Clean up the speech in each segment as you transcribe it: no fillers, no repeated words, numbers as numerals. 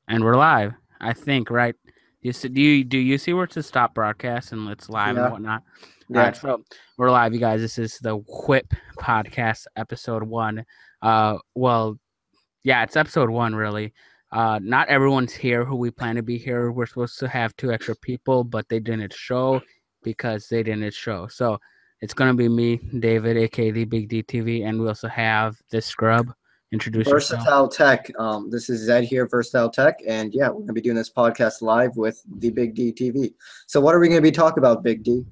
And we're live, I think, right? Do you see where to stop broadcast and it's live and Yeah, whatnot? All right, yeah. so we're live, you guys. This is the WiP podcast, episode one. Well, yeah, it's episode one, really. Not everyone's here who we plan to be here. We're supposed to have two extra people, but they didn't show because they didn't show. So it's gonna be me, David, aka the Big D TV, and we also have this scrub. Introduce yourself. Versatile Tech. This is Zed here, Versatile Tech, and yeah, we're gonna be doing this podcast live with the Big D TV. So, what are we gonna be talking about, Big D?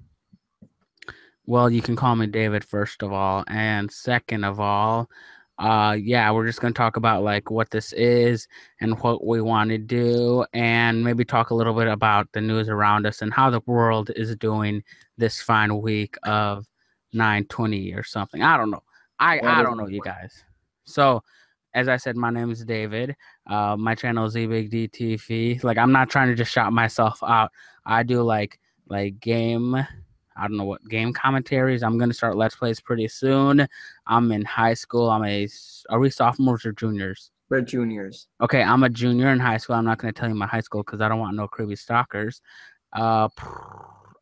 Well, you can call me David first of all, and second of all, yeah, we're just gonna talk about like what this is and what we want to do, and maybe talk a little bit about the news around us and how the world is doing this fine week of 9/20 or something. I don't know. I That I is don't know, you guys. So, as I said, my name is David. My channel is eBigDTV. Like, I'm not trying to just shout myself out. I do like game. I don't know what game commentaries. I'm gonna start Let's Plays pretty soon. I'm in high school. Are we sophomores or juniors? we're juniors. Okay, I'm a junior in high school. I'm not gonna tell you my high school because I don't want no creepy stalkers. Uh,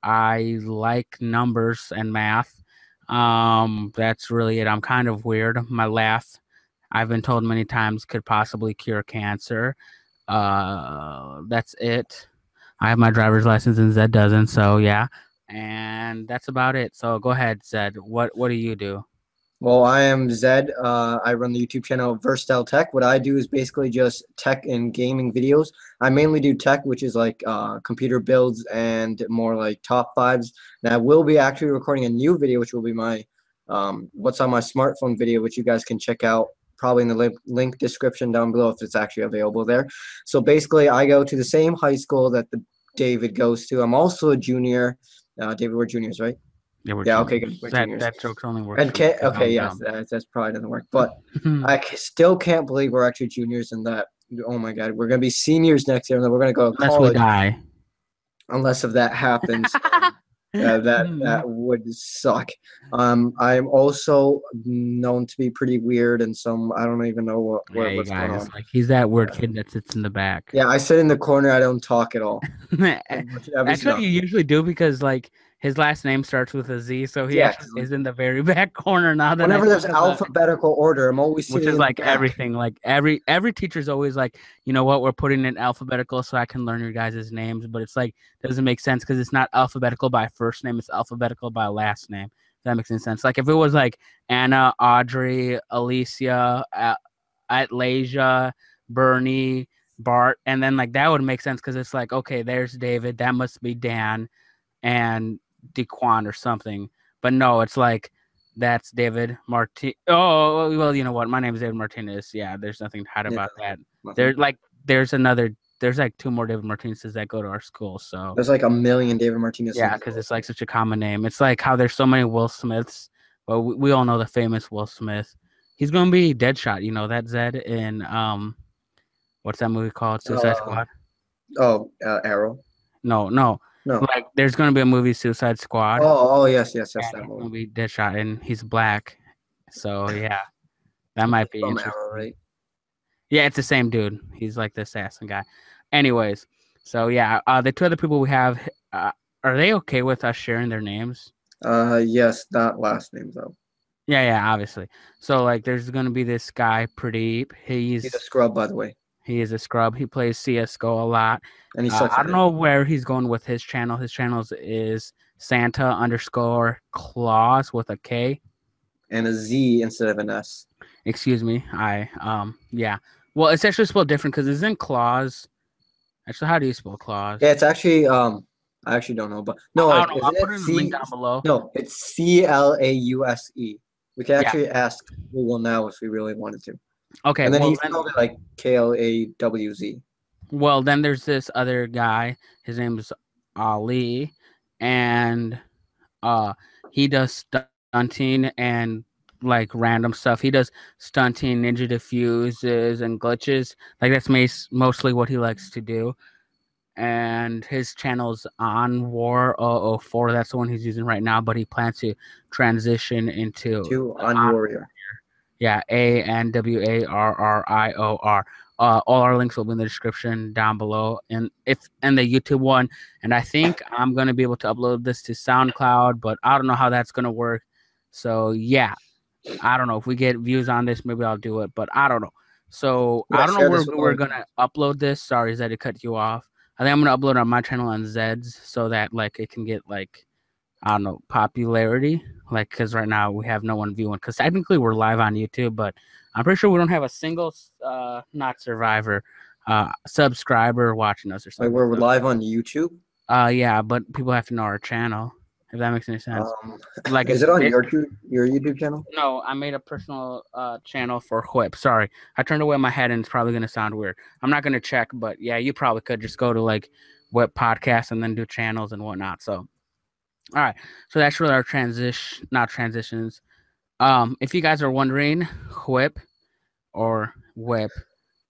I like numbers and math. That's really it. I'm kind of weird. My laugh, I've been told many times, could possibly cure cancer. That's it. I have my driver's license and Zed doesn't, so yeah. And that's about it. So go ahead, Zed. What do you do? Well, I am Zed. I run the YouTube channel Versatile Tech. What I do is basically just tech and gaming videos. I mainly do tech, which is like computer builds and more like top fives. And I will be actually recording a new video, which will be my what's on my smartphone video, which you guys can check out probably in the link description down below if it's actually available there. So basically, I go to the same high school that the David goes to. I'm also a junior. David, we're juniors, right? Yeah, we're Yeah, okay, good. juniors. We're That juniors. that joke only works And for me can't, because okay, I'm yes, dumb. that's probably doesn't work. But still can't believe we're actually juniors and that, oh my God, we're going to be seniors next year and then we're going to go to Unless we college die. unless if that happens. That would suck. I'm also known to be pretty weird and some, I don't even know Yeah, you what's going guys. on. Like he's that weird Yeah. kid that sits in the back. Yeah, I sit in the corner. I don't talk at all. Every Actually, no. you usually do because like his last name starts with a Z, so he Yeah, actually 'cause is in the very back corner now that I whenever there's think about it. alphabetical order, I'm always Which sitting is in the like back. everything. Like every teacher's always like, you know what, we're putting it alphabetical so I can learn your guys' names, but it's like doesn't make sense because it's not alphabetical by first name, it's alphabetical by last name. If that makes any sense. Like if it was like Anna, Audrey, Alicia, Atlasia, Bernie, Bart, and then like that would make sense because it's like, okay, there's David, that must be Dan and Dequan or something. But no, it's like that's David Martin. Oh, well, you know what? My name is David Martinez. Yeah, there's nothing to hide Yeah, about that. nothing. There's like there's like two more David Martinez's that go to our school. So There's like a million David Martinez in yeah, this because world. it's like such a common name. It's like how there's so many Will Smiths, but we all know the famous Will Smith. He's gonna be Deadshot. You know that Zed in what's that movie called? Suicide Uh, Squad. Arrow. No. No. Like there's gonna be a movie Suicide Squad, Oh, yes, yes, yes, and that he's movie. gonna be Deadshot, and he's black. So yeah, that He's might be from Arrow, interesting. right? Yeah, it's the same dude. He's like the assassin guy. Anyways, so yeah, the two other people we have, are they okay with us sharing their names? Yes, not last name though. Yeah, obviously. So like, there's gonna be this guy, Pradeep. He's a scrub, by the way, He is a scrub. He plays CS:GO a lot. and he sucks I at don't it. know where he's going with his channel. His channel is Santa underscore Claus with a K. And a Z instead of an S. Excuse me. Yeah. Well, it's actually spelled different because it's in Claus. Actually, how do you spell Claus? Yeah, it's actually I actually don't know, but no, I like don't know. I'll isn't put it it in the link C? down below. No, it's Clause. We can Yeah. actually ask Google now if we really wanted to. Okay. And then he spelled it like Klawz. Then there's this other guy. His name is Ali, and uh, he does stunting and like random stuff. He does stunting, ninja diffuses, and glitches. Like that's mostly what he likes to do. And his channel's on War 004. That's the one he's using right now, but he plans to transition into To on Warrior. yeah, ANWARRIOR. all our links will be in the description down below, and the YouTube one. And I think I'm gonna be able to upload this to SoundCloud, but I don't know how that's gonna work. So yeah, I don't know if we get views on this, maybe I'll do it, but I don't know. So Yeah, I don't know share where this with we're all. gonna upload this. Sorry, Zed, to cut you off. I think I'm gonna upload on my channel on Zed's so that like it can get like I don't know popularity. Like because right now we have no one viewing because technically we're live on YouTube, but I'm pretty sure we don't have a single not survivor subscriber watching us or Like something. we're So live on YouTube. yeah, but people have to know our channel if that makes any sense. Um, Like is it's it on it, your YouTube channel? no, I made a personal channel for WiP. Sorry, I turned away my head, and it's probably gonna sound weird. I'm not gonna check, but yeah, you probably could just go to like WiP podcast and then do channels and whatnot. So, all right, so that's really our not transitions. If you guys are wondering, WiP or WiP,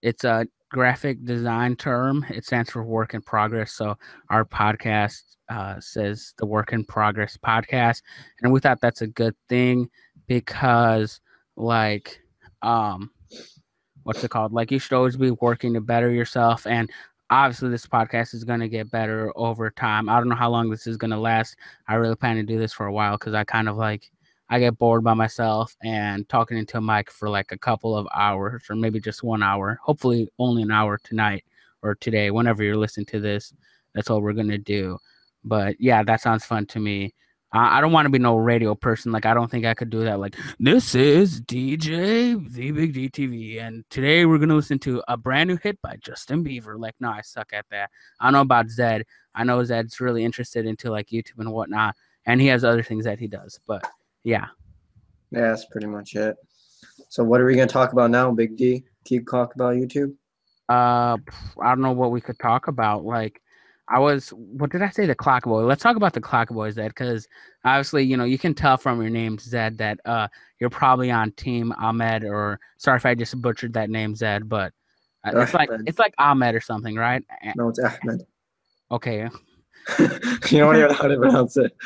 it's a graphic design term. It stands for work in progress. So our podcast says the work in progress podcast, and we thought that's a good thing because, like, um, what's it called? Like, you should always be working to better yourself, and obviously, this podcast is going to get better over time. I don't know how long this is going to last. I really plan to do this for a while because I kind of like I get bored by myself and talking into a mic for like a couple of hours or maybe just 1 hour. Hopefully, only an hour tonight or today, whenever you're listening to this. That's all we're going to do. But yeah, that sounds fun to me. I don't want to be no radio person. Like, I don't think I could do that. Like, this is DJ The Big DTV, and today we're gonna listen to a brand new hit by Justin Bieber. Like, no, I suck at that. I don't know about Zed. I know Zed's really interested into like YouTube and whatnot, and he has other things that he does. But yeah, Yeah, that's pretty much it. So what are we gonna talk about now, Big D? Keep talk about YouTube. I don't know what we could talk about. Like, what did I say? The Clock Boy. Let's talk about the Clock Boy, Zed, because obviously, you can tell from your name, Zed, that you're probably on Team Ahmed, or sorry if I just butchered that name, Zed, but Ahmed. it's like Ahmed or something, right? No, it's Ahmed. Okay. You don't even know how to pronounce it.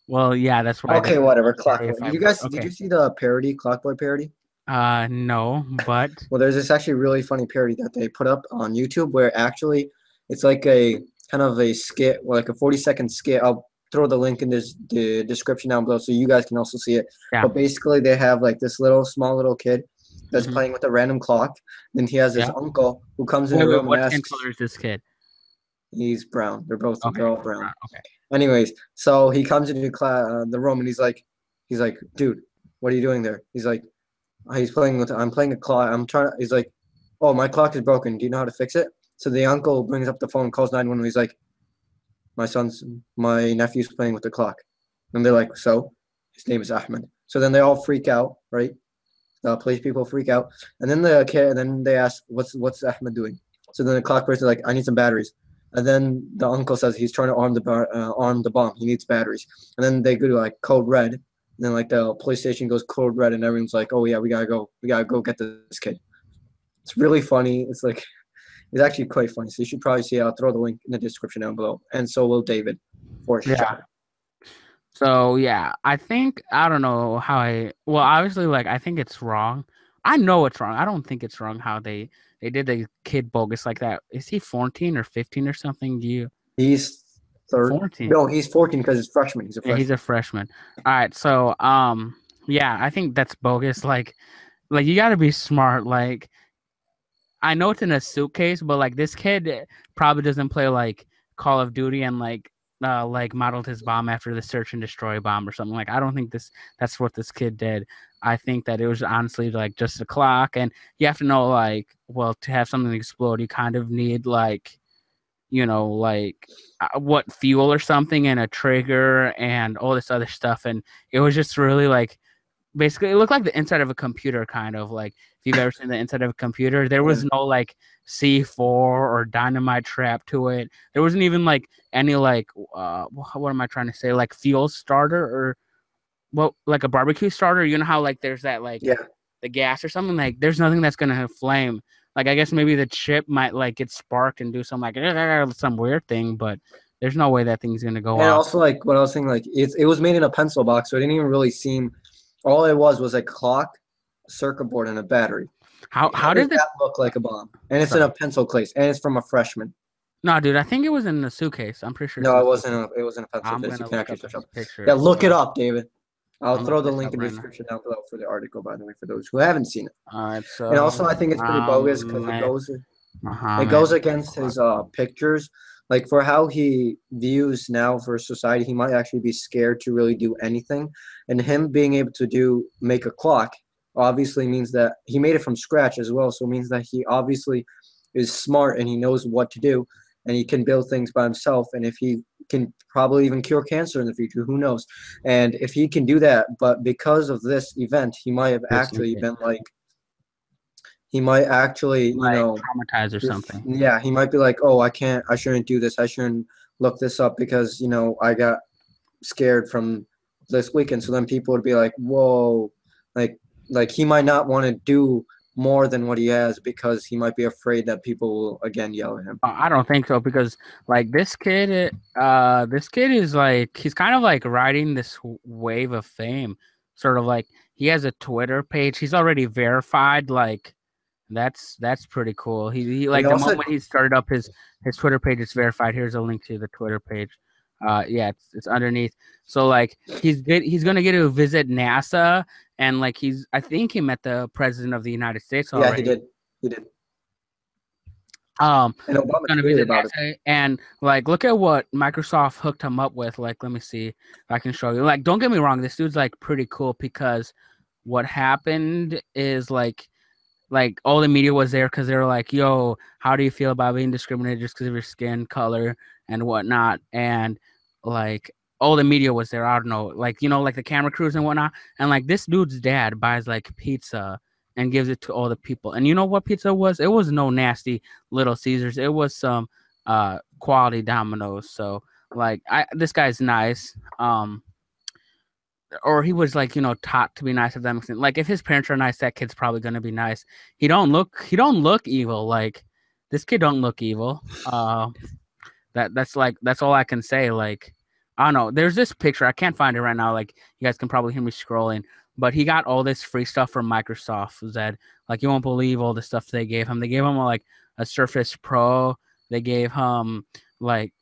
Well, yeah, that's why I Okay, did. whatever. Sorry Clockboy. if I. Did you Okay. see the parody, Clockboy parody? No, but Well, there's this actually really funny parody that they put up on YouTube where actually it's like a kind of a skit, like a 40-second skit. I'll throw the link in the description down below so you guys can also see it. yeah, But basically, they have like this small little kid that's hmm playing with a random clock. Then he has his yeah. uncle who comes in the Wait, room and what skin asks, color is this kid? he's brown. Okay, They're all brown. okay. Anyways, so he comes into the room and he's like, dude, what are you doing there? He's like, I'm playing a clock. He's like, oh, my clock is broken. Do you know how to fix it? So the uncle brings up the phone, calls 911. He's like, my nephew's playing with the clock. And they're like, so? His name is Ahmed. So then they all freak out, right? The police people freak out. And then they ask, what's Ahmed doing? So then the clock person is like, I need some batteries. And then the uncle says he's trying to arm the bomb. He needs batteries. And then they go to like code red. And then like the police station goes code red, and everyone's like, "Oh yeah, we gotta go get this kid." It's really funny. It's actually quite funny. So you should probably see it. I'll throw the link in the description down below, and so will David, for Yeah. sure. So yeah, I think I don't know how I. Well, obviously, like I think it's wrong. I know it's wrong. I don't think it's wrong how they did the kid bogus like that. Is he 14 or 15 or something? Do you He's third. 14? No, he's 14 because he's freshman. He's a Yeah, he's freshman. a freshman. All right, so yeah, I think that's bogus. Like you got to be smart. Like I know it's in a suitcase, but like this kid probably doesn't play like Call of Duty and like modeled his bomb after the search and destroy bomb or something. Like I don't think that's what this kid did. I think that it was honestly like just a clock, and you have to know like well to have something explode, you kind of need like like what fuel or something and a trigger and all this other stuff, and it was just really like basically it looked like the inside of a computer kind of like if you've ever seen the inside of a computer there Yeah. was no like C4 or dynamite trap to it. There wasn't even like any like what am I trying to say, like fuel starter or well like a barbecue starter. You know how like there's that like Yeah. the gas or something, like there's nothing that's gonna have flame. Like I guess maybe the chip might like get sparked and do some like some weird thing, but there's no way that thing's gonna go And off. also, like what I was saying, like it was made in a pencil box, so it didn't even really seem. All it was a clock, a circuit board, and a battery. How does did it? that look like a bomb? And it's in Sorry. a pencil case, and it's from a freshman. No, dude, I think it was in the suitcase. I'm pretty sure it's No, in it the wasn't. suitcase. It wasn't a pencil I'm case. You gonna can look actually up search his up. Yeah, pictures. look it up, David. I'll I'm throw looking the this link up in the right now. description down below for the article, by the way, for those who haven't seen it. All right, And so also, I think it's pretty bogus because it Muhammad goes against his pictures. Like for how he views now for society, he might actually be scared to really do anything. And him being able to make a clock obviously means that he made it from scratch as well. So it means that he obviously is smart and he knows what to do and he can build things by himself. And if he can probably even cure cancer in the future, who knows? And if he can do that, but because of this event, he might have actually been like, he might actually, like traumatized or something. yeah, he might be like, oh, I shouldn't do this. I shouldn't look this up because, I got scared from this weekend. So then people would be like, whoa, like, he might not want to do more than what he has because he might be afraid that people will again yell at him. I don't think so because like this kid is like he's kind of like riding this wave of fame. Sort of like he has a Twitter page. He's already verified. Like that's pretty cool. He He like the also, moment he started up his Twitter page, it's verified. Here's a link to the Twitter page. Yeah, it's underneath. So like he's gonna get to visit NASA and like I think he met the president of the United States yeah, he already. did. He did. And Obama gonna tweeted visit about it. NASA and like look at what Microsoft hooked him up with. Like, let me see if I can show you. Like, don't get me wrong, this dude's like pretty cool because what happened is like all the media was there because they were like, yo, how do you feel about being discriminated just because of your skin color and whatnot? And like all the media was there. I don't know, like like the camera crews and whatnot. And like this dude's dad buys like pizza and gives it to all the people. And you know what pizza was? It was no nasty Little Caesars. It was some quality Domino's. So like this guy's nice. Or he was like taught to be nice, if that makes sense. Like if his parents are nice, that kid's probably gonna be nice. He don't look evil. Like this kid don't look evil. That's all I can say. Like I don't know, there's this picture, I can't find it right now. Like you guys can probably hear me scrolling, but he got all this free stuff from Microsoft. Zed, like you won't believe all the stuff they gave him. They gave him like a Surface Pro. They gave him like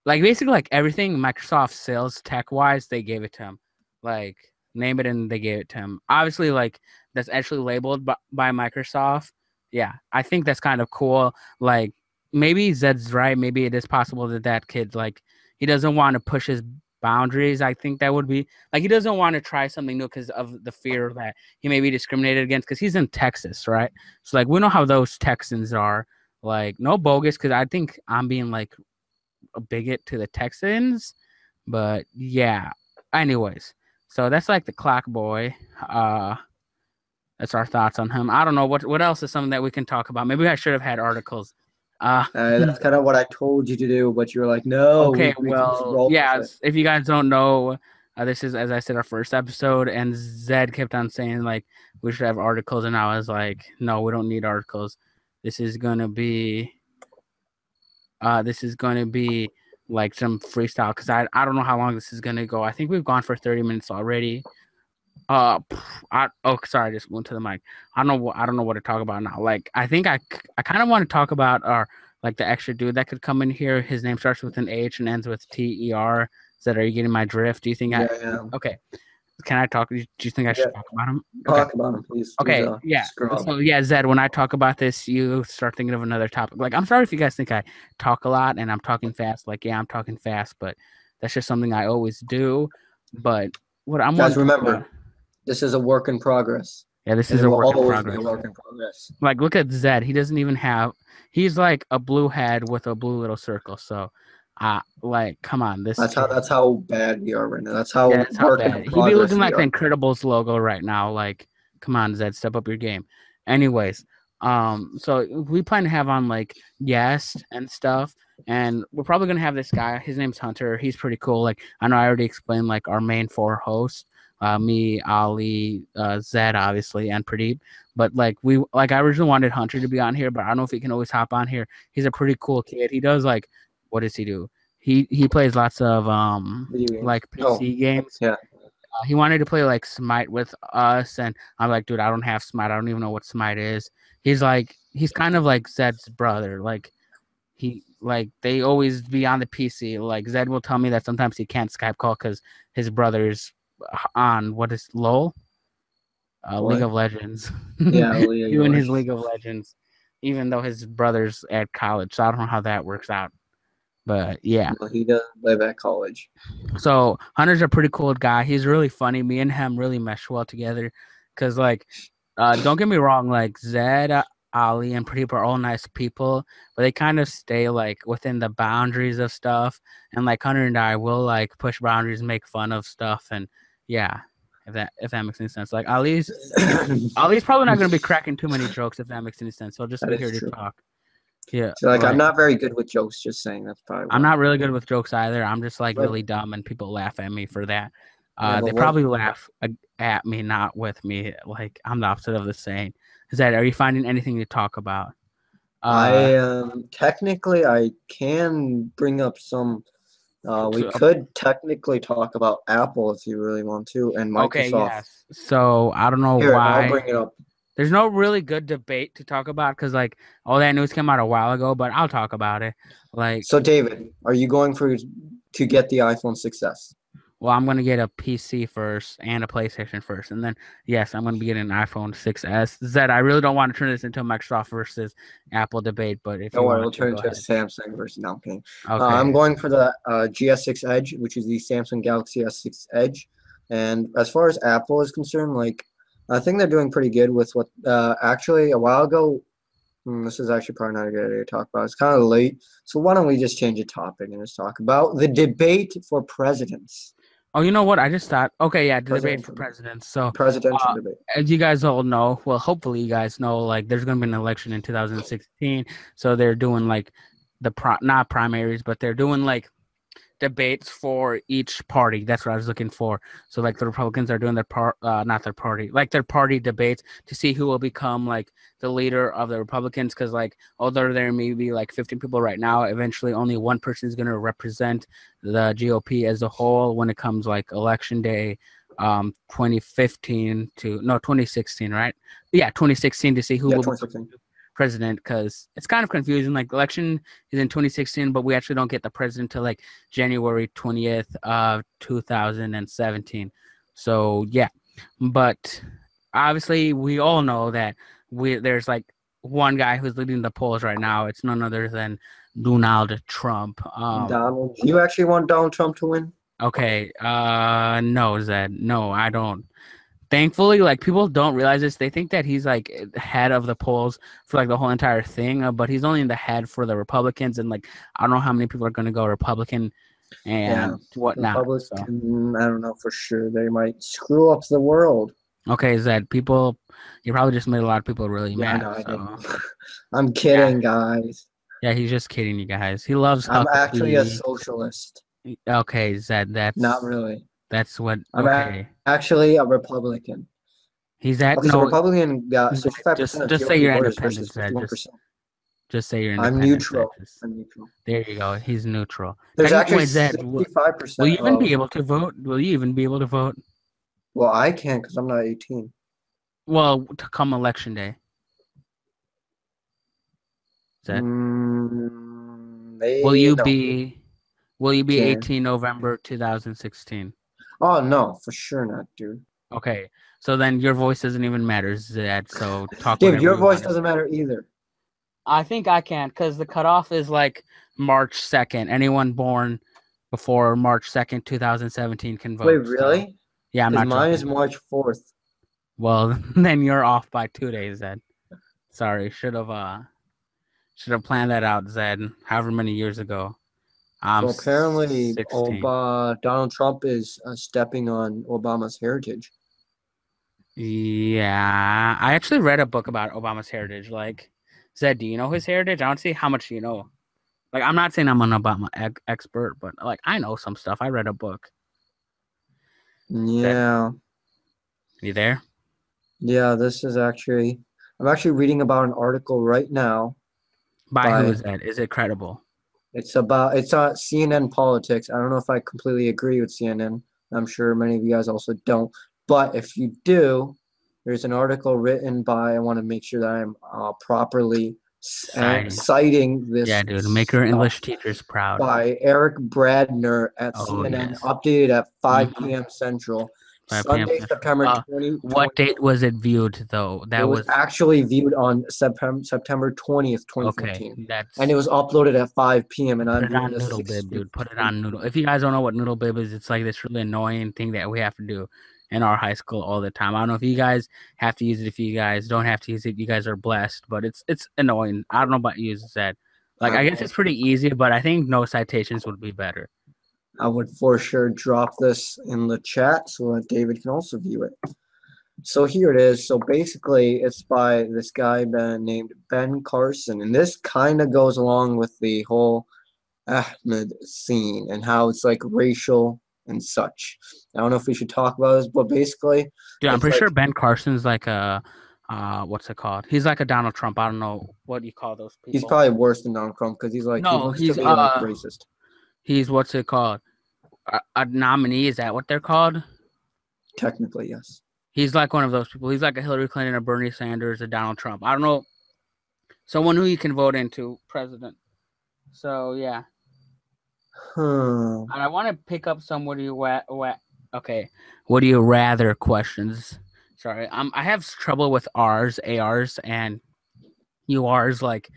basically like everything Microsoft sales tech wise, they gave it to him. Like name it and they gave it to him. Obviously, like that's actually labeled by Microsoft. Yeah, I think that's kind of cool. Like maybe Zed's right. Maybe it is possible that kid like he doesn't want to push his boundaries. I think that would be like he doesn't want to try something new because of the fear that he may be discriminated against because he's in Texas, right? So like we know how those Texans are. Like no bogus because I think I'm being like a bigot to the Texans, but yeah. Anyways, so that's like the clock boy. That's our thoughts on him. I don't know what else is something that we can talk about. Maybe I should have had articles. That's kind of what I told you to do, but you were like, no, Okay, we can just well, roll yeah. with it. If you guys don't know, this is as I said our first episode, and Zed kept on saying like we should have articles, and I was like, no, we don't need articles. This is gonna be like some freestyle because I don't know how long this is gonna go. I think we've gone for 30 minutes already. Sorry, I just went to the mic. I don't know what to talk about now. Like I think I kind of want to talk about our like the extra dude that could come in here. His name starts with an H and ends with TER. Zed, are you getting my drift? Do you think Yeah, yeah. okay? Can I talk? Do you think I should Yeah. talk about him? Okay. Talk about him, please. Okay, yeah. Scrub. So yeah, Zed, when I talk about this, you start thinking of another topic. Like, I'm sorry if you guys think I talk a lot and I'm talking fast. Like, yeah, I'm talking fast, but that's just something I always do. But what I'm Guys, wanting to talk about, remember, this is a work in progress, yeah, this and is it a will work in always be progress. a work in progress. Like, look at Zed. He doesn't even have. He's like a blue head with a blue little circle. So, like, come on, this That's kid. how bad we are right now. That's Yeah, how that's how work in bad. He'd be progress looking we like the are. Incredibles logo right now. Like, come on, Zed, step up your game. Anyways, so we plan to have on like guests and stuff, and we're probably gonna have this guy. His name's Hunter. He's pretty cool. Like, I know I already explained like our main four hosts, me, Ali, Zed, obviously, and Pradeep. But I originally wanted Hunter to be on here, but I don't know if he can always hop on here. He's a pretty cool kid. He does like, what does he do? He plays lots of Video games. like PC games. Yeah. He wanted to play like Smite with us, and I'm like, dude, I don't have Smite. I don't even know what Smite is. he's kind of like Zed's brother. They always be on the PC. Like Zed will tell me that sometimes he can't Skype call because his brother's on what is LOL, League What? of Legends. Yeah, League of Doing his Legends. League of Legends, even though his brother's at college. So I don't know how that works out. But yeah. No, he doesn't live at college. So Hunter's a pretty cool guy. He's really funny. Me and him really mesh well together. Cause like, don't get me wrong, like Zed, Ali, and Pradeep are all nice people, but they kind of stay like within the boundaries of stuff. And like Hunter and I will like push boundaries, make fun of stuff, and yeah, if that makes any sense. Like Ali's probably not gonna be cracking too many jokes if that makes any sense. He'll just That be is here to true. talk. Yeah, So like I'm like not very good with jokes, just saying that's probably I'm why. not really good with jokes either. I'm just like But really dumb, and people laugh at me for that. yeah, but They what probably laugh at me, not with me. Like I'm the opposite of the saying. Is that are you finding anything to talk about? Uh, I technically I can bring up some we to, could technically talk about Apple if you really want to and okay, Microsoft. yes. So I don't know Here, I'll why. bring it up. There's no really good debate to talk about because like all that news came out a while ago, but I'll talk about it. Like So David, are you going for to get the iPhone 6s? well, I'm gonna get a PC first and a PlayStation first, and then yes, I'm gonna be getting an iPhone 6s. Zed, I really don't want to turn this into a Microsoft versus Apple debate, but if Don't you worry, want we'll to, turn go into a ahead. Samsung versus. No, I'm kidding. I'm Okay. going for the GS6 Edge, which is the Samsung Galaxy S6 Edge. And as far as Apple is concerned, like I think they're doing pretty good with what. Actually, a while ago, this is actually probably not a good idea to talk about. It's kind of late, so why don't we just change the topic and just talk about the debate for presidents, Oh, you know what? I just thought. Okay, yeah, the debate for presidential, president. So, presidential uh, debate. as you guys all know, well, hopefully you guys know, like, there's gonna be an election in 2016. So they're doing like not primaries, but they're doing like debates for each party. That's what I was looking for. So like the Republicans are doing not their party, like their party debates to see who will become like the leader of the Republicans. Because like although there may be like 15 people right now, eventually only one person is going to represent the GOP as a whole when it comes like election day. 2015 to no 2016, right? Yeah, 2016 to see who Yeah, will 2016. president because it's kind of confusing. Like the election is in 2016, but we actually don't get the president till like January 20th of 2017. So yeah, but obviously we all know that there's like one guy who's leading the polls right now. It's none other than Donald Trump. Donald, do you actually want Donald Trump to win? Okay, no, Zed, no, I don't. Thankfully, like people don't realize this. They think that he's like head of the polls for like the whole entire thing, but he's only in the head for the Republicans, and like I don't know how many people are going to go Republican Yeah, and whatnot. So Republican, I don't know for sure. They might screw up the world. okay, Zed, people, you probably just made a lot of people really Yeah, I mad. know I did. So I'm yeah, kidding, guys. yeah, he's just kidding you guys. He loves I'm actually a Huckabee. socialist. Okay, Zed, Not really. that's what. I'm Okay, actually a Republican. he's at Okay, so no. Republican got Zed, 65% just of just say GOP you're voters independent, versus Zed. 51%. Just say you're I'm independent, Zed. neutral. Just I'm neutral. there you go. He's neutral. There's actually Technically, Zed, will 65% you even be of, able to vote? Will you even be able to vote? well, I can't because I'm not 18. Well, to come election day, Zed. Will you No, be will you be can't. 18 November 2016? Oh, no, for sure not, dude. Okay. So then your voice doesn't even matter, Zed. So talk David, whatever your you voice want to say. doesn't matter either. I think I can because the cutoff is like March 2nd. Anyone born before March 2nd, 2017 can Wait, vote. So really? yeah, I'm Because not mine is joking. March 4th. Well, then you're off by 2 days, Zed. Sorry, should have planned that out, Zed, however many years ago. I'm So apparently, 16. Donald Trump is stepping on Obama's heritage. Yeah, I actually read a book about Obama's heritage. Like, Zed, do you know his heritage? I don't see how much you know. Like, I'm not saying I'm an Obama expert, but like, I know some stuff. I read a book. Zed, Yeah, you there? yeah. I'm actually reading about an article right now By who by is that? Is it credible? it's on CNN Politics. I don't know if I completely agree with CNN. I'm sure many of you guys also don't. But if you do, There's an article written by, I want to make sure that I'm properly Citing. citing Yeah, this dude. Make your stuff, English teachers proud. by Eric Bradner at Oh CNN, yes. updated at 5 Mm-hmm. p.m. Central, 5 p.m. Sunday, Central. September 2020. What date was it viewed though? It That was was actually viewed on September 20th, okay. 2014. And That's it was uploaded at 5 p.m. and put I'm it viewing on this Noodle Bib, dude. Put it 6:15. on Noodle. If you guys don't know what Noodle Bib is, it's like this really annoying thing that we have to do in our high school all the time. I don't know if you guys have to use it. If you guys don't have to use it, you guys are blessed. But it's annoying. I don't know about you, Zed. Like I guess it's pretty easy, but I think no citations would be better. I would for sure drop this in the chat so that David can also view it. So here it is. So basically, it's by this guy named Ben Carson, and this kind of goes along with the whole Ahmed scene and how it's like racial and such. I don't know if we should talk about this, but basically, Dude, I'm it's pretty like sure Ben Carson's like a what's it called? He's like a Donald Trump. I don't know what you call those he's people. probably worse than Donald Trump because he's like he No, looks to be like racist. he's what's it called? A nominee, is that what they're called? Technically, yes. He's like one of those people. He's like a Hillary Clinton, a Bernie Sanders, a Donald Trump. I don't know. Someone who you can vote into president. So yeah. Hmm. And I want to pick up some what do you rather questions. Sorry. I have trouble with ARs, and URs like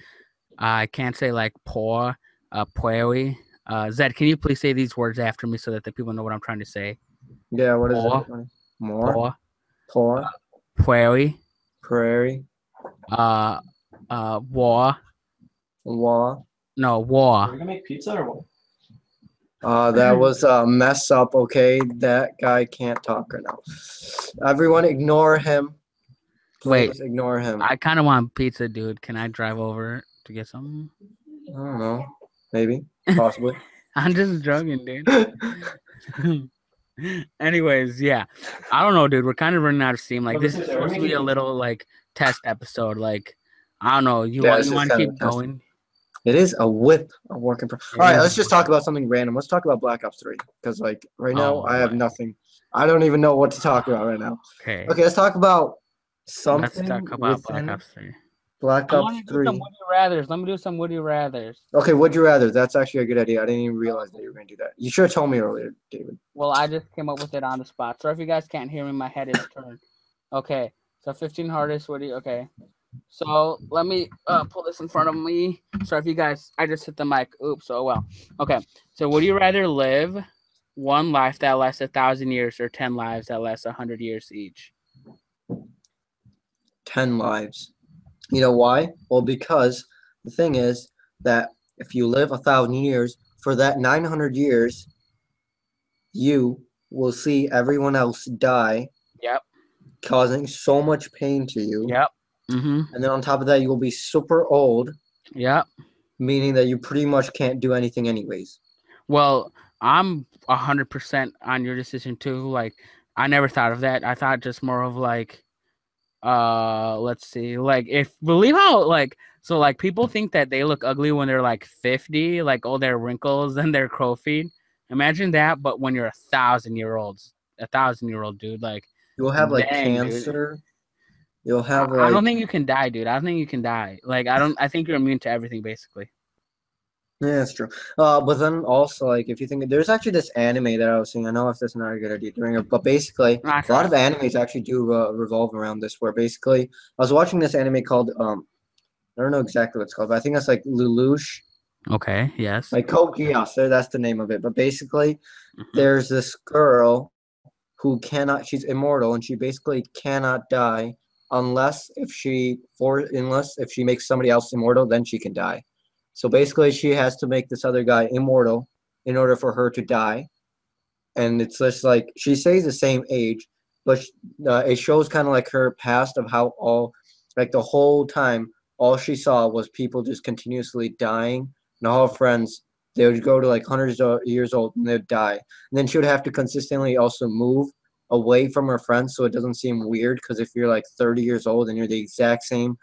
I can't say like poor, poewi. Zed, can you please say these words after me so that the people know what I'm trying to say? Yeah. What is Poor, it? More. poor, Poor. poewi, Prairie. war. War. No, Are we war. gonna make pizza or what? That was a mess up. Okay, that guy can't talk right now. Everyone, ignore him. Please ignore him. I kind of want pizza, dude. Can I drive over to get some? I don't know. Maybe. Possibly. I'm just joking, dude. Anyways, yeah. I don't know, dude. We're kind of running out of steam. Like this is supposed to be a little like test episode. Like I don't know. You want to keep going? It is a WiP, a work in progress. All right, let's just talk about something random. Let's talk about Black Ops 3 because like right now I have nothing. I don't even know what to talk about right now. Okay. Okay, let's talk about something. Let's talk about Black Ops 3. Black Ops 3. Some would you rathers. Let me do some would you rathers. Okay, would you rather? That's actually a good idea. I didn't even realize that you were going to do that. You should have told me earlier, David. Well, I just came up with it on the spot. So if you guys can't hear me, my head is turned. Okay, so 15 hardest. What do you? Okay, so let me pull this in front of me. So if you guys, I just hit the mic. Oops. Oh well. Okay. So would you rather live one life that lasts 1,000 years or 10 lives that last 100 years each? 10 lives. You know why? Well, because the thing is that if you live 1,000 years, for that 900 years, you will see everyone else die. Yep. Causing so much pain to you. Yep. Mm-hmm. And then on top of that, you will be super old. Yep. Meaning that you pretty much can't do anything anyways. Well, I'm 100% on your decision too. Like, I never thought of that. I thought just more of like, let's see, like if believe how like so like people think that they look ugly when they're like 50, like all their wrinkles and their crow feet. Imagine that, but when you're 1,000-year-old, dude, like you'll have like dang, cancer. Dude. You'll have I don't think you can die, dude. I don't think you can die. Like I think you're immune to everything basically. Yeah, that's true. But then also, like, if you think there's actually this anime that I was seeing, I know if that's not a good idea doing it, but basically, a lot of animes actually do revolve around this. Where basically, I was watching this anime called I don't know exactly what it's called, but I think that's like Lelouch. Okay. Yes. Like Code Geass, that's the name of it. But basically, there's this girl who cannot. She's immortal, and she basically cannot die unless if she makes somebody else immortal, then she can die. So basically, she has to make this other guy immortal in order for her to die. And it's just like she stays the same age, but it shows kind of like her past of how like the whole time, all she saw was people just continuously dying. And all her friends, they would go to like hundreds of years old and they'd die. And then she would have to consistently also move away from her friends so it doesn't seem weird. Because if you're like 30 years old and you're the exact same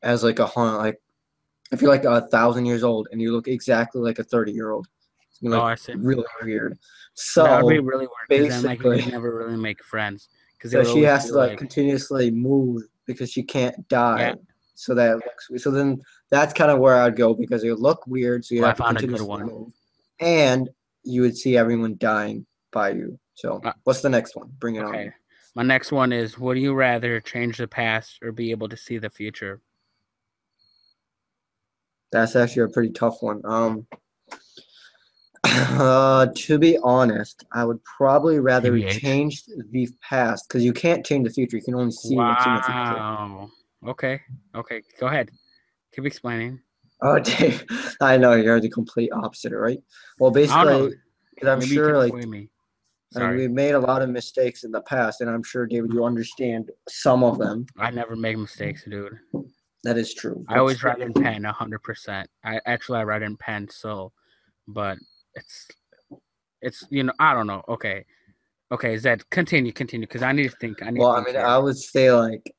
as like if you're like 1,000 years old and you look exactly like a 30-year-old, it's gonna be like I see. really weird. So that would be really weird because then like you basically, would never really make friends. because they So would she always has be to like like, continuously move because she can't yeah. die. So that it looks weird. So then that's kind of where I'd go because it would look weird. So you'd Well, I have to found a good continuously one. move, and you would see everyone dying by you. So Uh, what's the next one? Bring it okay. on. My next one is: would you rather change the past or be able to see the future? That's actually a pretty tough one. To be honest, I would probably rather TBH. change the past because you can't change the future. You can only see what's in the future. Wow. Okay. Okay. Go ahead. Keep explaining. Oh, Dave, I know you're the complete opposite, right? Well, I don't know. basically, because I'm Maybe you can sure, like, sway me. we Sorry. made a lot of mistakes in the past, and I'm sure, David, you understand some of them. I never make mistakes, dude. That is true, I but always still. write in pen, 100%. I write in pen, so, but it's I don't know. Okay, okay, Zed, continue, because I need to think. I need Well, to I think mean, here. I would say like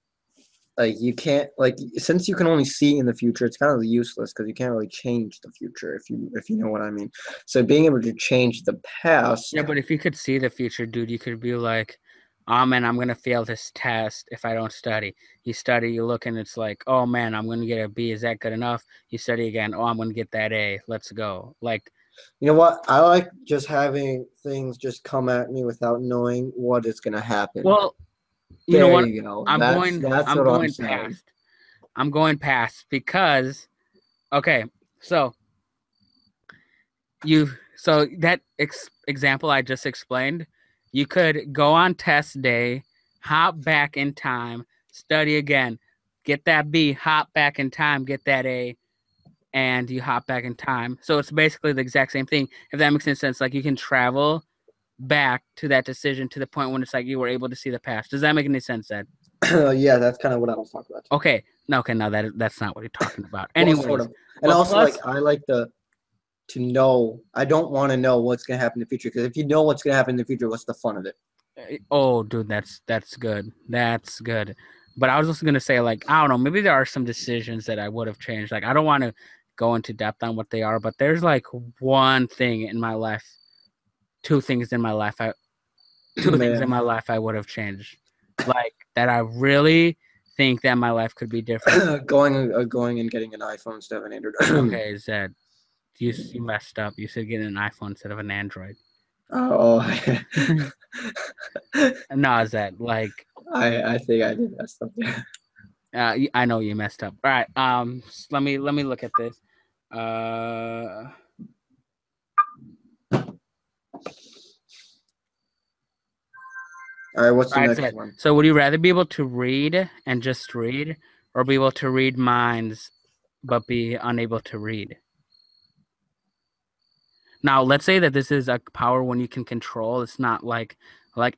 you can't like since you can only see in the future, it's kind of useless because you can't really change the future if you know what I mean. So being able to change the Yeah, past, but if you could see the future, dude, you could be like, "Oh man, I'm gonna fail this test if I don't study." You study, you look, and it's like, "Oh man, I'm gonna get a B. Is that good enough?" You study again. Oh, I'm gonna get that A. Let's go. Like, you know what? I like just having things just come at me without knowing what is gonna happen. well, you know There what? you go. I'm That's going. that's I'm what I'm going saying. past. I'm going past because okay, so that example I just explained, you could go on test day, hop back in time, study again, get that B, hop back in time, get that A, and you hop back in time. So it's basically the exact same thing. If that makes any sense, like you can travel back to that decision to the point when it's like you were able to see the past. Does that make any sense, Ed? Yeah, that's kind of what I was talking about. Okay. No, okay, no, that's not what you're talking about. Well, sort Anyways, of. And but also, like, plus I like to know. I don't want to know what's gonna happen in the future because if you know what's gonna happen in the future, what's the fun of it? oh, dude, that's good. That's good. But I was just gonna say, like, I don't know, maybe there are some decisions that I would have changed. Like, I don't want to go into depth on what they are, but there's like one thing in my life, two things in my life, two things in Man, my life I would have changed. Like that, I really think that my life could be different. going and getting an iPhone instead of an Android. Okay, Zed, you messed up. You said getting an iPhone instead of an Android. Oh, No, Zed, like, I think I did that stuff. I know you messed up. All right. Let me look at this. All right, what's All the right, next Zed. one? So, would you rather be able to read and just read, or be able to read minds but be unable to read? Now, let's say that this is a power when you can control. It's not like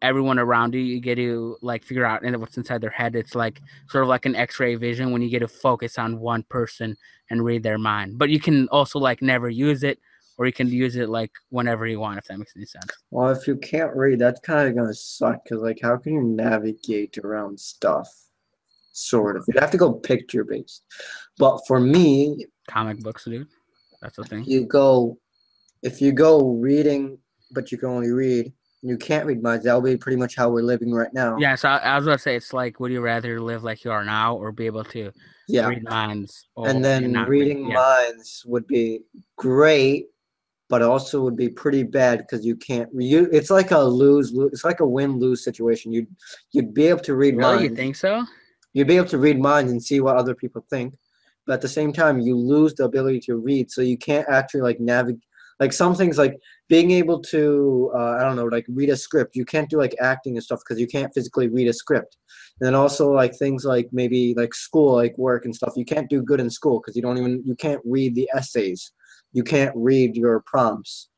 everyone around you. You get to like figure out what's inside their head. It's like sort of like an X-ray vision when you get to focus on one person and read their mind. But you can also like never use it, or you can use it like whenever you want. If that makes any sense. Well, if you can't read, that's kind of gonna suck because like, how can you navigate around stuff? Sort of. You'd have to go picture based. But for me, Comic books, dude. That's the thing. you go if you go reading, but you can only read, and you can't read minds, that'll be pretty much how we're living right now. Yeah. So I was gonna say it's like, would you rather live like you are now, or be able to Yeah. read minds, And or and then not read? reading Yeah. minds would be great, but also would be pretty bad because you can't you it's like a lose, it's like a win-lose situation. You'd be able to read Really, you minds. think so? You'd be able to read minds and see what other people think. But at the same time, you lose the ability to read, so you can't actually like navigate like some things like being able to I don't know, like read a script. You can't do like acting and stuff because you can't physically read a script. And then also like things like maybe like school, like work and stuff. You can't do good in school because you can't read the essays. You can't read your prompts.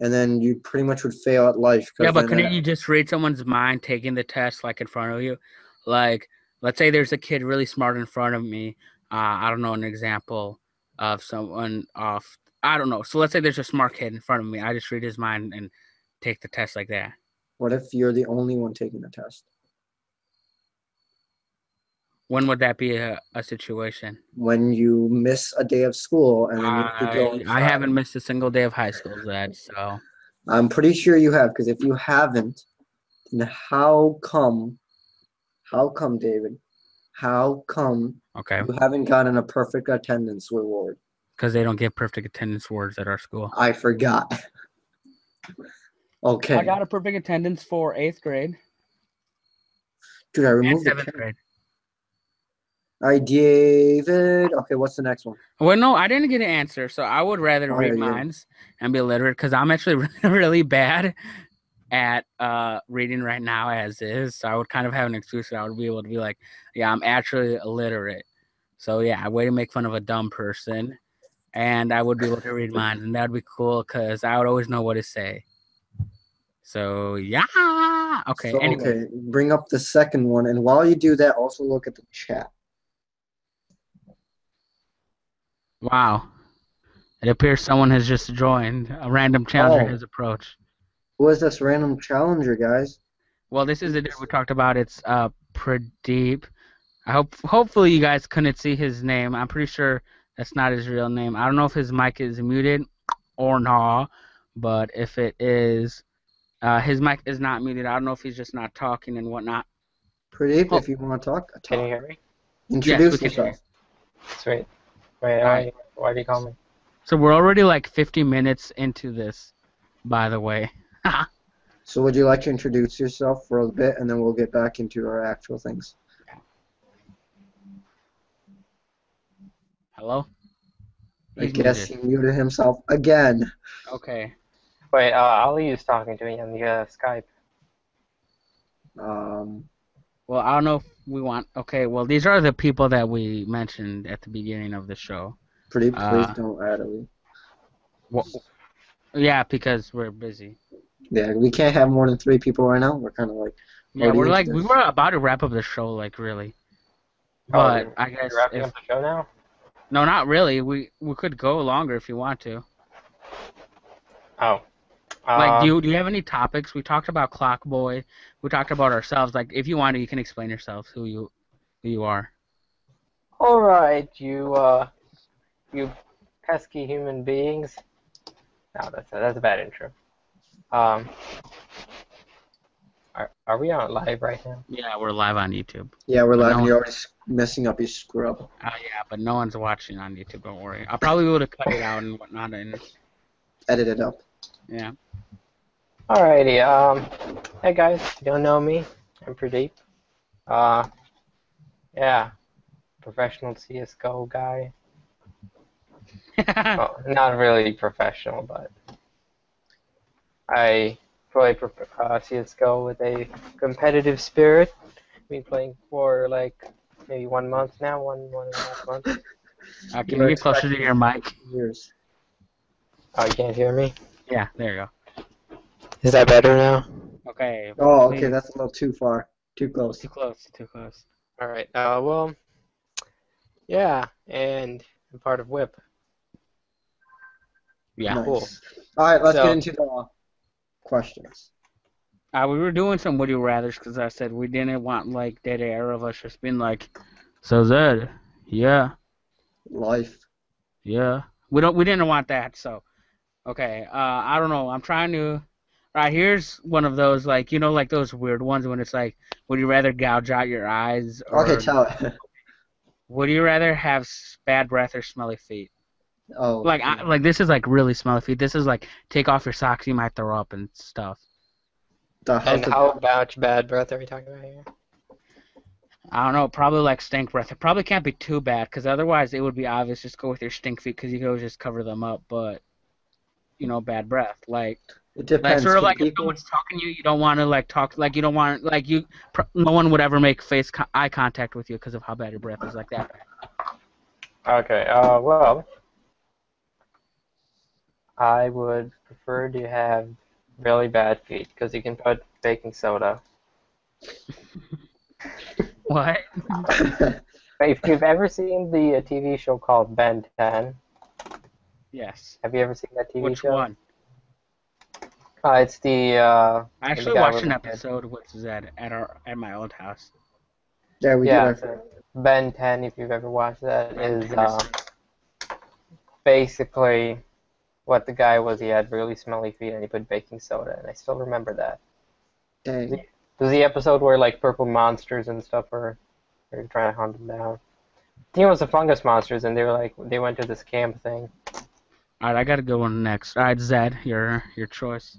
And then you pretty much would fail at life Yeah, because but then couldn't you just read someone's mind taking the test like in front of you? Like, let's say there's a kid really smart in front of me. I don't know an example of someone off. I don't know. So let's say there's a smart kid in front of me. I just read his mind and take the test like that. what if you're the only one taking the test? When would that be a situation? When you miss a day of school and then you have to go I inside. haven't missed a single day of high school, Zed. So I'm pretty sure you have, because if you haven't, then how come How come, David? How come Okay, you haven't gotten a perfect attendance reward? because they don't give perfect attendance words at our school. I forgot. I Okay. got a perfect attendance for 8th grade Dude, I and removed the 7th camera. grade. All right, David. Okay, what's the next one? Well, no, I didn't get an answer, so I would rather Oh, read yeah, yeah. minds and be illiterate because I'm actually really bad at reading right now as is. So I would kind of have an excuse that I would be able to be like, yeah, I'm actually illiterate. So yeah, way to make fun of a dumb person, and I would be able to read minds, and that'd be cool because I would always know what to say. So yeah, okay. So, Anyway, okay, bring up the second one. And while you do that, also look at the chat. wow, it appears someone has just joined. A random challenger Oh, has approached. who is this random challenger, guys? Well, this is the dude we talked about. It's Pradeep. Hopefully you guys couldn't see his name. I'm pretty sure that's not his real name. I don't know if his mic is muted or not, but if it is, his mic is not muted. I don't know if he's just not talking and whatnot. Pradeep, Oh, if you want to talk, Can you talk. hear me? yes, we Introduce can hear you. yourself. Sweet. Wait, All right. why do you call me? So we're already like 50 minutes into this, by the way. So would you like to introduce yourself for a bit, and then we'll get back into our actual things? Hello? I He's guess muted. he muted himself again. Okay. Wait, Ali is talking to me on the Skype. Well, I don't know if we want. Okay, well, these are the people that we mentioned at the beginning of the show. Pradeep, please Uh, don't add Ali. well, yeah, because we're busy. Yeah, we can't have more than 3 people right now. We're kind of like Yeah, already we're into like we this. were about to wrap up the show, like really. Oh, But I you're guess wrapping if up the show now? no, not really. We could go longer if you want to. Oh. Like, do you have any topics? We talked about Clockboy. We talked about ourselves. Like, if you want to, you can explain yourselves who you are. All right, you pesky human beings. No, that's a bad intro. Um, are we on live right now? Yeah, we're live on YouTube. Yeah, we're But live, no and you're one, already messing up your scrub. yeah, but no one's watching on YouTube. Don't worry. I'll probably be able to cut it out and whatnot. And Edit it up. yeah. Alrighty, hey guys, if you don't know me, I'm Pradeep. Yeah, professional CSGO guy. Well, not really professional, but I play CSGO with a competitive spirit. Been playing for like maybe 1 month now, one and a half months. Can you get closer to your mic? Years. Oh, you can't hear me? Yeah, there you go. Is that better now? Okay. Oh, Please. okay, that's a little too far. Too close. Too close. Too close. Alright, well, yeah, and I'm part of WiP. Yeah. Nice. Cool. All right, let's So- get into the questions. We were doing some would you rather's because I said we didn't want like dead air of us just being like, so Zed, yeah, Life. yeah. We didn't want that. So, okay. I don't know. I'm trying to. Right, here's one of those like like those weird ones when it's like, would you rather gouge out your eyes or Okay, tell it. would you rather have bad breath or smelly feet? Oh. Like like this is like really smelly feet. This is like take off your socks, you might throw up and stuff. And how about bad breath are we talking about here? I don't know, probably like stink breath. It probably can't be too bad because otherwise it would be obvious. Just go with your stink feet because you can always just cover them up. But bad breath, like It depends. sort of Can like if people... someone's talking to you, you don't want to like talk like you don't want like no one would ever make eye contact with you because of how bad your breath is like that. Okay, well, I would prefer to have really bad feet because you can put baking soda. What? If you've ever seen the TV show called Ben 10, Yes. have you ever seen that TV Which show? one? It's the I actually guy watched with an the kid. episode with Zed at my old house. Yeah, we Yeah, did. so Ben 10, if you've ever watched that, Ben is 10 is- basically what the guy was. He had really smelly feet and he put baking soda, and I still remember that. Dang. There's the episode where like purple monsters and stuff are trying to hunt them down. I think it was the fungus monsters, and they went to this camp thing. All right, I got to go on next. All right, Zed, your choice.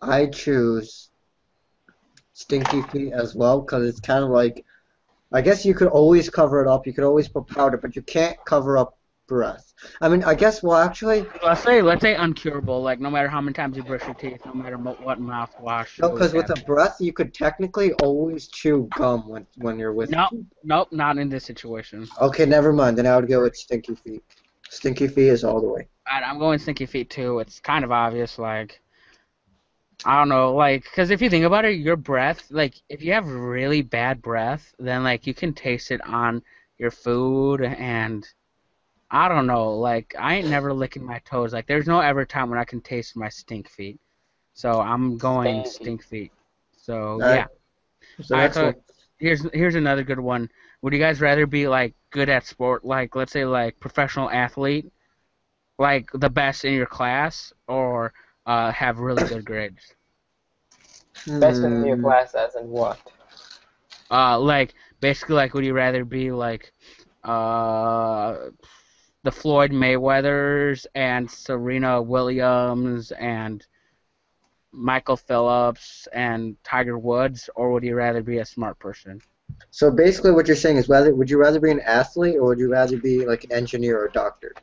I choose Stinky Feet as well because it's kind of like, I guess you could always cover it up. You could always put powder, but you can't cover up breath. I mean, I guess, well, actually, Let's say uncurable. Like no matter how many times you brush your teeth, no matter what mouthwash. no, because with a breath, you could technically always chew gum when you're with. Nope, not in this situation. Okay, never mind. Then I would go with Stinky Feet. Stinky Feet is all the way. All right, I'm going Stinky Feet too. It's kind of obvious, like. I don't know, like, because if you think about it, your breath, like, if you have really bad breath, then, like, you can taste it on your food, and I don't know, like, I ain't never licking my toes. Like, there's no ever time when I can taste my stink feet. So I'm going stink feet. So, yeah. So All right, so here's another good one. Would you guys rather be, like, good at sport, like, let's say, like, professional athlete, like, the best in your class, or have really good grades? Best in your class, as in what? Like basically, like, would you rather be like, the Floyd Mayweathers and Serena Williams and Michael Phillips and Tiger Woods, or would you rather be a smart person? So basically, what you're saying is, would you rather be an athlete or would you rather be like an engineer or a doctor?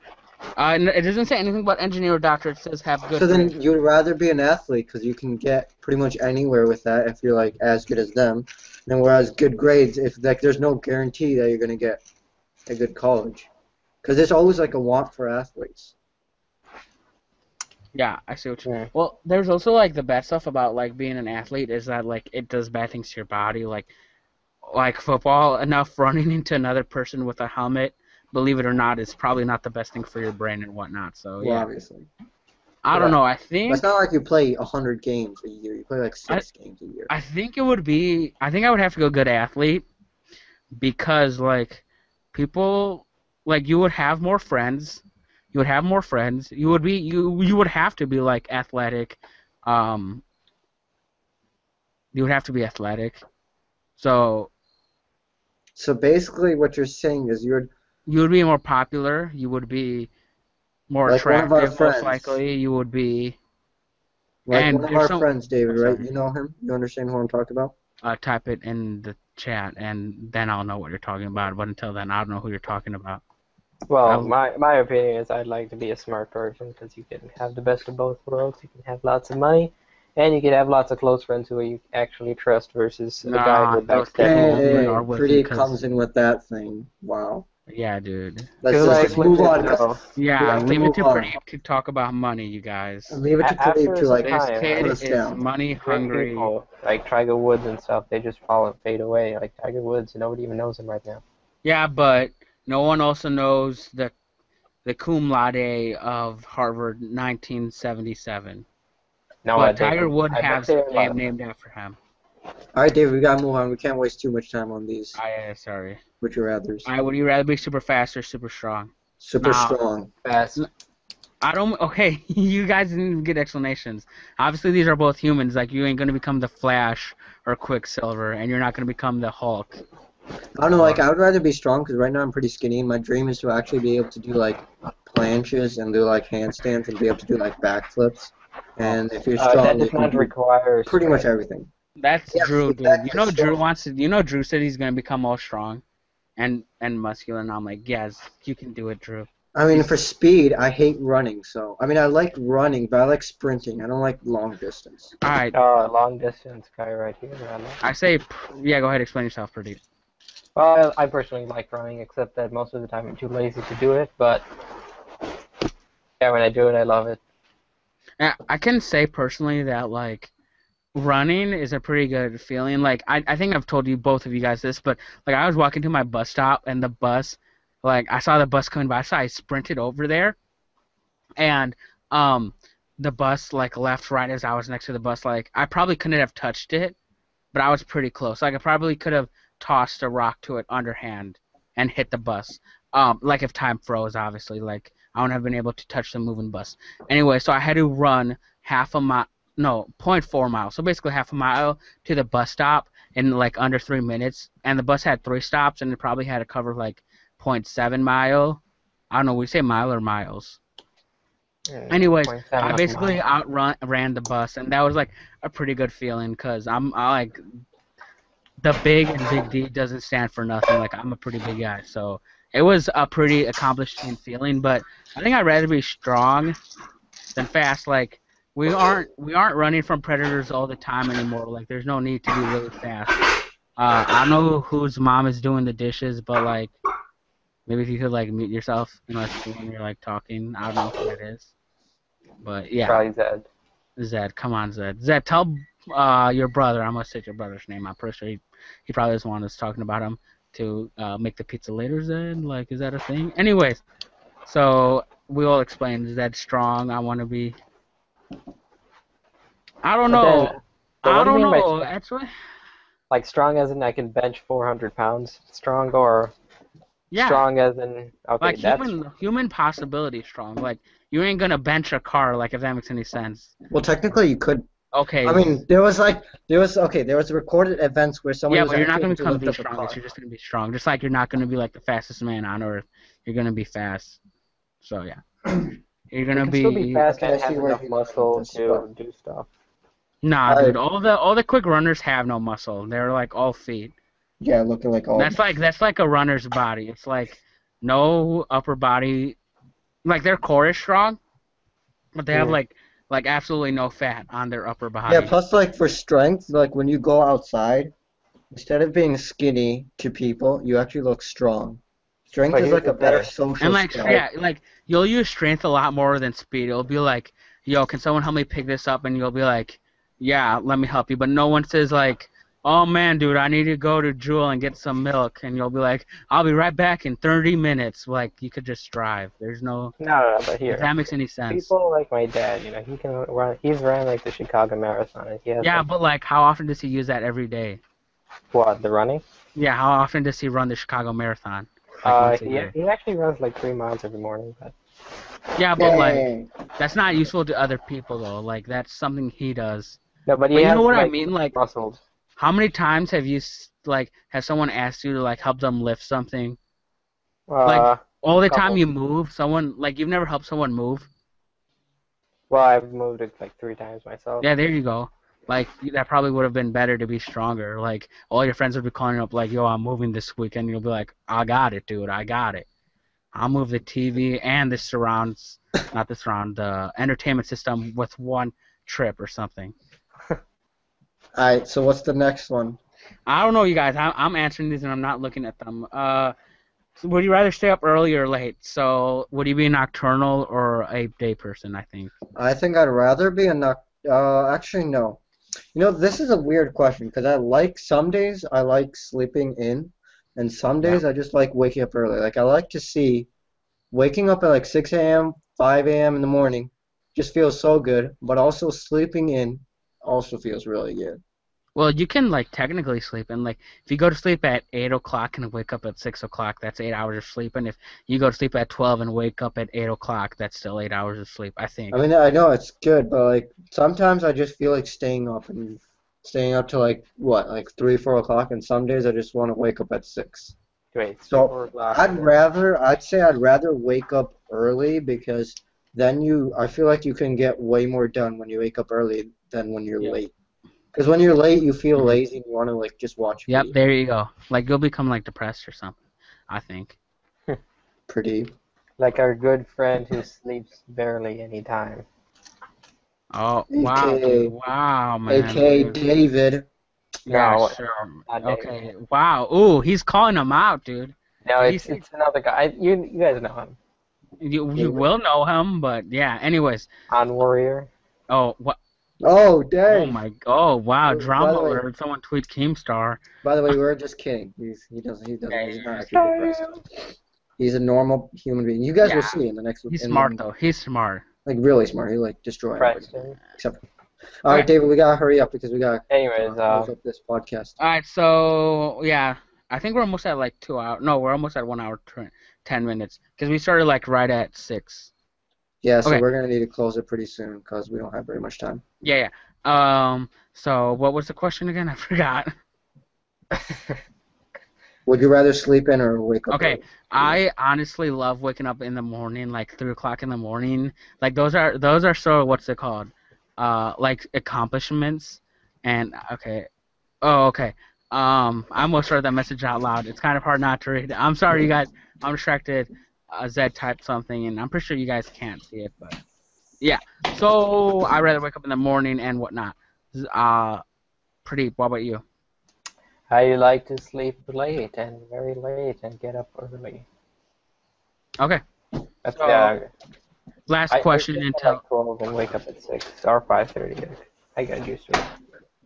It doesn't say anything about engineer or doctor. It says have good. So then you'd rather be an athlete because you can get pretty much anywhere with that if you're like as good as them. And whereas good grades, if like there's no guarantee that you're gonna get a good college, because there's always like a want for athletes. Yeah, I see what you mean. Well, there's also like the bad stuff about like being an athlete is that like it does bad things to your body, like football. Enough running into another person with a helmet, believe it or not, is probably not the best thing for your brain and whatnot. So yeah, Obviously. I don't know. I think But it's not like you play 100 games a year. You play like 6 games a year. I think it would be. I think I would have to go good athlete because like people like you would have more friends. You would have more friends. You would be you would have to be like athletic. You would have to be athletic. So basically, what you're saying is you would be more popular. You would be more like attractive. one of our Most likely, you would be. Like and one of our friends, David, right? You know him? You understand who I'm talking about? Type it in the chat, and then I'll know what you're talking about. But until then, I don't know who you're talking about. Well, my opinion is I'd like to be a smart person because you can have the best of both worlds. You can have lots of money, and you can have lots of close friends who you actually trust versus a guy who backstabs. Hey, Pretty comes in with that thing. Wow. Yeah, dude. Let's move on. Yeah, leave it to Pretty to talk about money, you guys. Leave it to Pretty to like this kid put us is down. money hungry. People, like Tiger Woods and stuff, they just fall and fade away. Like Tiger Woods, nobody even knows him right now. Yeah, but no one also knows the cum laude of Harvard 1977. No, but Tiger Wood has a name named after him. All right, David, we gotta move on. We can't waste too much time on these. Sorry. Would you rather? All right, would you rather be super fast or super strong? Super strong. Fast. I don't. Okay, you guys didn't even get explanations. Obviously, these are both humans. Like, you ain't gonna become the Flash or Quicksilver, and you're not gonna become the Hulk. I don't know. Like, I would rather be strong because right now I'm pretty skinny, and my dream is to actually be able to do like planches and do like handstands and be able to do like backflips. And if you're strong, that does not require pretty much everything. That's Drew, dude. You know, Drew said he's gonna become all strong and muscular, and I'm like, yes, you can do it, Drew. I mean, for speed, I hate running. So, I mean, I like running, but I like sprinting. I don't like long distance. All right. Long distance guy right here. I say, yeah. Go ahead, explain yourself, Pradeep. Well, I personally like running, except that most of the time I'm too lazy to do it. But yeah, when I do it, I love it. Yeah, I can say personally that like running is a pretty good feeling. Like I think I've told you both of you guys this, but like I was walking to my bus stop and the bus, like I saw the bus coming by, so I sprinted over there, and the bus like left right as I was next to the bus. Like I probably couldn't have touched it, but I was pretty close. Like I probably could have tossed a rock to it underhand and hit the bus. Like if time froze, obviously, like I wouldn't have been able to touch the moving bus. Anyway, so I had to run half a mile. no, 0.4 miles. So basically half a mile to the bus stop in like under 3 minutes. And the bus had 3 stops, and it probably had to cover like 0.7 mile. I don't know. We say mile or miles. Anyways, I 0.7 basically miles. ran the bus, and that was like a pretty good feeling because I like the big and big D doesn't stand for nothing. Like I'm a pretty big guy, so it was a pretty accomplishing feeling. But I think I'd rather be strong than fast. Like we aren't running from predators all the time anymore. Like there's no need to be really fast. I don't know whose mom is doing the dishes, but like maybe if you could like mute yourself and like when you're like talking, I don't know who that is. But yeah, Probably Zed. Zed, come on, Zed. Zed, tell your brother. I'm gonna say your brother's name. I'm pretty sure he probably doesn't want us talking about him to make the pizza later. Zed, like, is that a thing? Anyways, so we all explained Zed's strong. I want to be. I don't But then, know. but I what do you don't mean by know. Actually, like strong as in I can bench 400 pounds? Strong or yeah, strong as in okay, like that's human possibility strong. Like you ain't gonna bench a car. Like if that makes any sense. Well, technically, you could. Okay. I mean, there was recorded events where somebody Yeah, was but you're not actually gonna able to become lift the up a strongest. car. You're just gonna be strong. Just like you're not gonna be like the fastest man on earth. You're gonna be fast. So yeah, you're you gonna can still be be. fast Okay, I and see have where enough he's going with muscle this, but to do stuff. Nah, I dude. All the quick runners have no muscle. They're like all feet. yeah, looking like all. That's like a runner's body. It's like no upper body. Like their core is strong, but they have Mm. like absolutely no fat on their upper Yeah, body. plus like for strength, like when you go outside, instead of being skinny to people, you actually look strong. Strength But is here's like the a better thing. social And like skill. yeah, like you'll use strength a lot more than speed. It'll be like, yo, can someone help me pick this up? And you'll be like, yeah, let me help you. But no one says like, oh man, dude, I need to go to Jewel and get some milk. And you'll be like, I'll be right back in 30 minutes. Like you could just drive. There's no, No, but if here. that makes any sense. People like my dad, he can run. He's ran like the Chicago Marathon, and he has Yeah, like but like, how often does he use that every day? what the running. Yeah, how often does he run the Chicago Marathon? Like once a year. He actually runs like 3 miles every morning. But Yeah, but like, Dang. that's not useful to other people though. Like that's something he does. no, but he But you know has what I like mean? Like, muscles. how many times have you like has someone asked you to like help them lift something? Like all the time Couple. you move, someone like you've never helped someone move. Well, I've moved it like 3 times myself. Yeah, there you go. Like that probably would have been better to be stronger. Like all your friends would be calling you up like, "Yo, I'm moving this weekend." You'll be like, "I got it, dude. I got it. I'll move the TV and the surrounds, not the surround, the entertainment system with one trip or something." All right, so what's the next one? I don't know, you guys. I'm answering these and I'm not looking at them. So would you rather stay up early or late? So would you be a nocturnal or a day person? I think. I think I'd rather be a noc. Actually, no. You know, this is a weird question because I like some days I like sleeping in, and some Yeah. days I just like waking up early. Like I like to see waking up at like 6 a.m., 5 a.m. in the morning just feels so good, but also sleeping in also feels really good. Well, you can like technically sleep, and like if you go to sleep at 8 o'clock and wake up at 6 o'clock, that's 8 hours of sleep. And if you go to sleep at 12 and wake up at 8 o'clock, that's still 8 hours of sleep. I I think. mean, I know it's good, but like sometimes I just feel like staying up to like what, like 3, 4 o'clock, and some days I just want to wake up at 6. Wait, So 4 o'clock. I'd say I'd rather wake up early because then I feel like you can get way more done when you wake up early than when you're Yep. late. Because when you're late, you feel Mhm. lazy and you want to like just watch Yep. videos. There you go. Like you'll become like depressed or something. I think. Pretty. Like our good friend who sleeps barely any time. Oh wow, dude. AKA Wow, man. AKA Dude. David. Yeah, No, sure. not David. Okay. Wow. Ooh, he's calling him out, dude. No, Did he it's say it's another guy. You guys know him. you David. will know him? But yeah. Anyways. On Warrior. Oh what? Oh Oh dang. my. Oh wow. By Drama the way, alert. Someone tweet Keemstar. we're just kidding. Yeah, He's you're not just actually kidding. depressed. He's a normal human being. You guys will Yeah. see in the next He's in smart the, though. He's smart. like really smart. He like destroy everybody. Preston. Except all right, David, we gotta hurry up because we gotta Anyways, close up this podcast. All right. So yeah, I think we're almost at like 2 hours. No, we're almost at 1 hour 10 minutes because we started like right at 6. Yeah, so Okay. we're gonna need to close it pretty soon because we don't have very much time. Yeah. So what was the question again? I forgot. Would you rather sleep in or wake up Okay, early? I honestly love waking up in the morning, like 3 o'clock in the morning. Like those are sort of what's it called, like accomplishments. And okay, oh okay. I almost read that message out loud. It's kind of hard not to read. I'm sorry, you guys. I'm distracted. Zed typed something, and I'm pretty sure you guys can't see it, but yeah. So I rather wake up in the morning and whatnot. Pradeep, what about you? I like to sleep late and very late and get up early. Okay. That's So last I question sleep at until. like 12 and wake up at 6 or 5:30. I got used to it.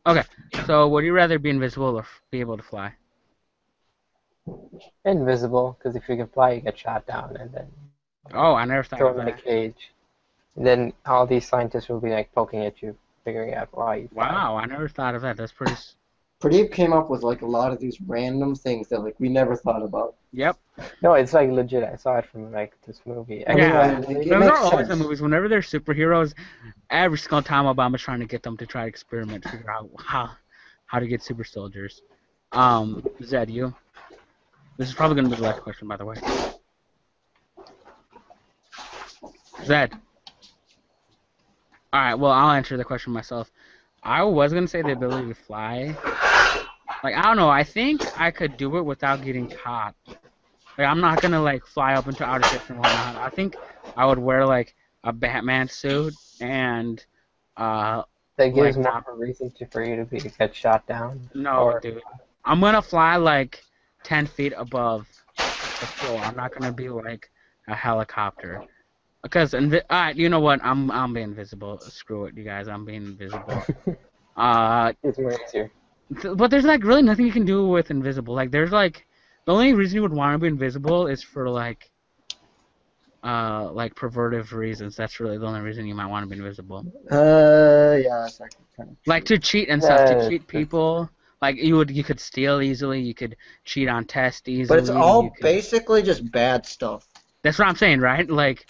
Okay, so would you rather be invisible or be able to fly? Invisible, because if you can fly, you get shot down and then Oh, I never thought of thrown in a that. cage. And then all these scientists will be like poking at you, figuring out why you fly. Wow, I never thought of that. That's pretty. Pradeep came up with like a lot of these random things that like we never thought about. Yep. No, it's like legit. I saw it from like this movie. I mean, Yeah. like, it Those are makes always the sense. movies. Whenever they're superheroes, every single time Obama's trying to get them to try to experiment, figure out how to get super soldiers. Zed, you. This is probably gonna be the last question, by the way. Zed. All right. Well, I'll answer the question myself. I was gonna say the ability to fly. Like I don't know. I think I could do it without getting caught. Like I'm not gonna like fly up into outer space and whatnot. I think I would wear like a Batman suit and That like gives more of a reason for you to get shot down. no, Or dude. I'm gonna fly like 10 feet above the floor. I'm not gonna be like a helicopter. Because alright, you know what? I'm being invisible. Screw it, you guys. I'm being invisible. it's more easier. But there's like really nothing you can do with invisible. Like there's like the only reason you would want to be invisible is for like pervertive reasons. That's really the only reason you might want to be invisible. Yeah, that's actually kind of Like true. to cheat and stuff, to cheat people. Like you could steal easily, you could cheat on tests easily. But it's all basically just bad stuff. That's what I'm saying, right? Like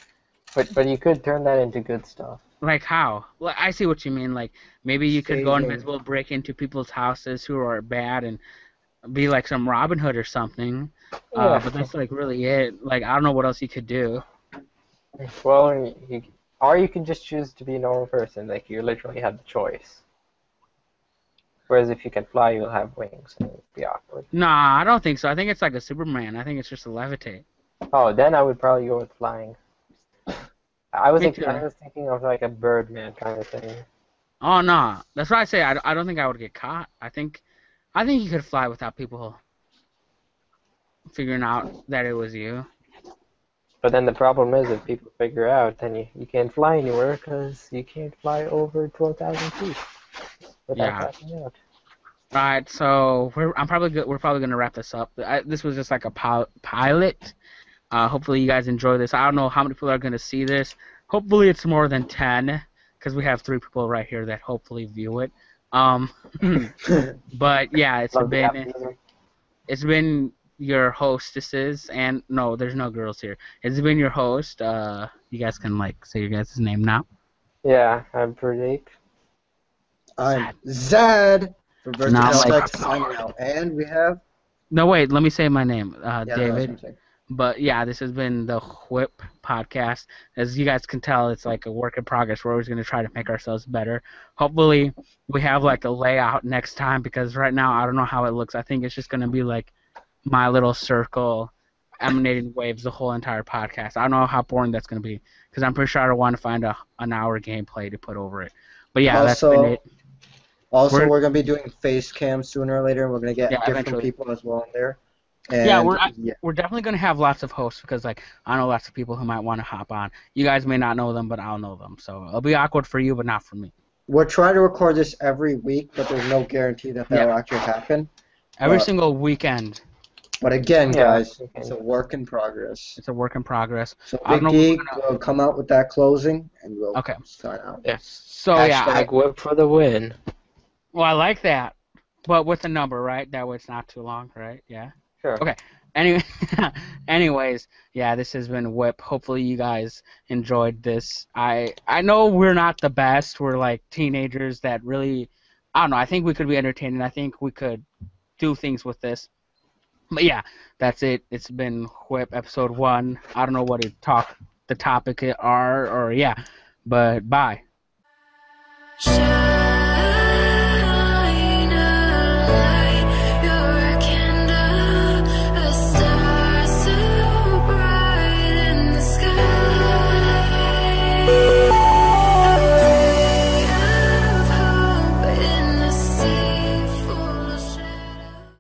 But you could turn that into good stuff. like how? Like I see what you mean. Like maybe you could go Saving. invisible, break into people's houses who are bad, and be like some Robin Hood or something. Yeah. But that's like really it. Like I don't know what else you could do. Well, or you can just choose to be a normal person. Like you literally have the choice. Whereas if you can fly, you'll have wings, and it'd be awkward. Nah, I don't think so. I think it's like a Superman. I think it's just a levitate. Oh, then I would probably go with flying. I was Me too. thinking of like a Birdman kind of thing. Oh no, that's why I say I don't think I would get caught. I think you could fly without people figuring out that it was you. But then the problem is if people figure out, then you can't fly anywhere because you can't fly over 12,000 feet without finding out. All right, so we're probably gonna wrap this up. This was just like a pilot. Hopefully you guys enjoy this. I don't know how many people are gonna see this. Hopefully it's more than 10, because we have 3 people right here that hopefully view it. But yeah, it's been your hostesses, and no, there's no girls here. It's been your host. You guys can like say your guys' name now. Yeah, I'm Pradeep. I'm Zed for Versatile like- Tech signing out, and we have No, wait, let me say my name, yeah, David. But yeah, this has been the WiP podcast. As you guys can tell, it's like a work in progress. We're always going to try to make ourselves better. Hopefully, we have like a layout next time, because right now I don't know how it looks. I think it's just going to be like my little circle emanating waves the whole entire podcast. I don't know how boring that's going to be, because I'm pretty sure I don't want to find an hour gameplay to put over it. But yeah, that's been it. Also, we're going to be doing face cam sooner or later, and we're going to get different eventually. people as well in there. And, yeah, we're definitely going to have lots of hosts, because like I know lots of people who might want to hop on. You guys may not know them, but I'll know them. So it'll be awkward for you, but not for me. We're trying to record this every week, but there's no guarantee that will actually happen. Every single weekend. But again, guys, it's a work in progress. It's a work in progress. So Big Geek will come out with that closing, and we'll sign out. Yeah. So Hashtag WiP for the win. Well, I like that, but with a number, right? That way it's not too long, right? Yeah. Sure. Okay. Anyway, anyways, yeah, this has been WiP. Hopefully you guys enjoyed this. I know we're not the best. We're like teenagers that really, I don't know. I think we could be entertaining. I think we could do things with this. But yeah, that's it. It's been WiP episode 1. I don't know what the topic are or yeah, but bye.